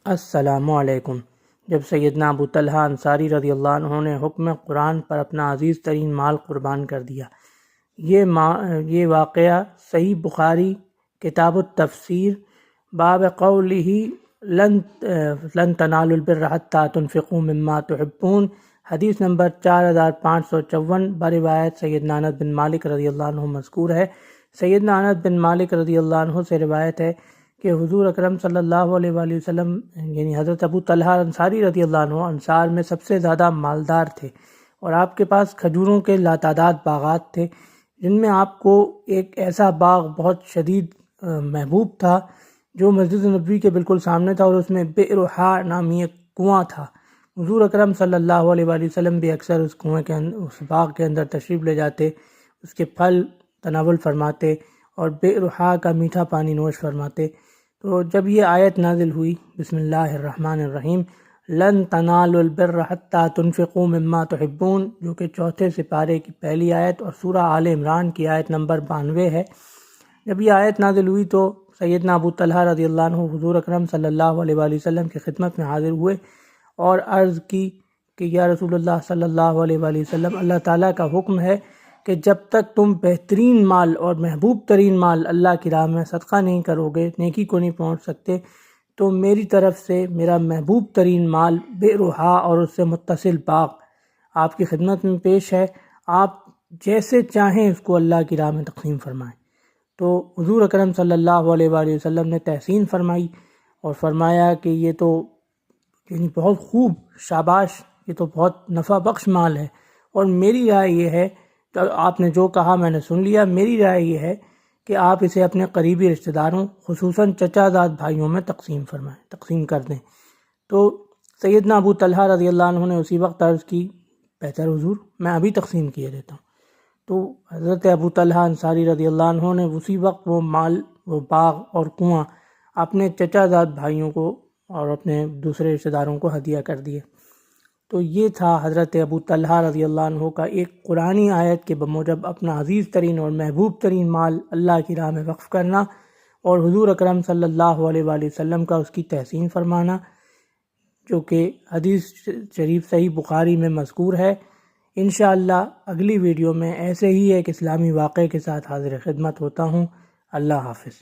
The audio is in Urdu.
السلام علیکم۔ جب سیدنا ابو طلحہ انصاری رضی اللہ عنہ نے حکم قرآن پر اپنا عزیز ترین مال قربان کر دیا، یہ واقعہ صحیح بخاری کتاب التفسیر باب قولہ لن تنالوا البر حتی تنفقوا مما تحبون، حدیث نمبر 4554 بروایت سیدنا انس بن مالک رضی اللہ عنہ مذکور ہے۔ سیدنا انس بن مالک رضی اللہ عنہ سے روایت ہے کہ حضور اکرم صلی اللہ علیہ وآلہ وسلم یعنی حضرت ابو طلحہ انصاری رضی اللہ عنہ انصار میں سب سے زیادہ مالدار تھے، اور آپ کے پاس کھجوروں کے لاتعداد باغات تھے، جن میں آپ کو ایک ایسا باغ بہت شدید محبوب تھا جو مسجد نبوی کے بالکل سامنے تھا، اور اس میں بئر حا نامی ایک کنواں تھا۔ حضور اکرم صلی اللہ علیہ وآلہ وسلم بھی اکثر اس کنویں کے اس باغ کے اندر تشریف لے جاتے، اس کے پھل تناول فرماتے اور بئر حا کا میٹھا پانی نوش فرماتے۔ تو جب یہ آیت نازل ہوئی، بسم اللہ الرحمن الرحیم، لن تنالوا البر حتی تنفقوا مما تحبون، جو کہ چوتھے سپارے کی پہلی آیت اور سورہ آل عمران کی آیت نمبر 92 ہے، جب یہ آیت نازل ہوئی تو سیدنا ابو طلحہ رضی اللہ عنہ حضور اکرم صلی اللہ علیہ وآلہ وسلم کی خدمت میں حاضر ہوئے اور عرض کی کہ یا رسول اللہ صلی اللہ علیہ وآلہ وسلم، اللہ تعالیٰ کا حکم ہے کہ جب تک تم بہترین مال اور محبوب ترین مال اللہ کی راہ میں صدقہ نہیں کرو گے، نیکی کو نہیں پہنچ سکتے، تو میری طرف سے میرا محبوب ترین مال بئر حا اور اس سے متصل باغ آپ کی خدمت میں پیش ہے، آپ جیسے چاہیں اس کو اللہ کی راہ میں تقسیم فرمائیں۔ تو حضور اکرم صلی اللہ علیہ وآلہ وسلم نے تحسین فرمائی اور فرمایا کہ یہ تو یعنی بہت خوب، شاباش، یہ تو بہت نفع بخش مال ہے، اور میری رائے یہ ہے، تو آپ نے جو کہا میں نے سن لیا، میری رائے یہ ہے کہ آپ اسے اپنے قریبی رشتہ داروں خصوصاً چچا زاد بھائیوں میں تقسیم کر دیں۔ تو سیدنا ابو طلحہ رضی اللہ عنہ نے اسی وقت عرض کی، بہتر حضور میں ابھی تقسیم کیے دیتا ہوں۔ تو حضرت ابو طلحہ انصاری رضی اللہ عنہ نے اسی وقت وہ مال، وہ باغ اور کنواں اپنے چچا زاد بھائیوں کو اور اپنے دوسرے رشتہ داروں کو ہدیہ کر دیے۔ تو یہ تھا حضرت ابو طلحہ رضی اللہ عنہ کا ایک قرآنی آیت کے بموجب اپنا عزیز ترین اور محبوب ترین مال اللہ کی راہ میں وقف کرنا، اور حضور اکرم صلی اللہ علیہ وآلہ وسلم کا اس کی تحسین فرمانا، جو کہ حدیث شریف صحیح بخاری میں مذکور ہے۔ انشاءاللہ اگلی ویڈیو میں ایسے ہی ایک اسلامی واقعے کے ساتھ حاضر خدمت ہوتا ہوں۔ اللہ حافظ۔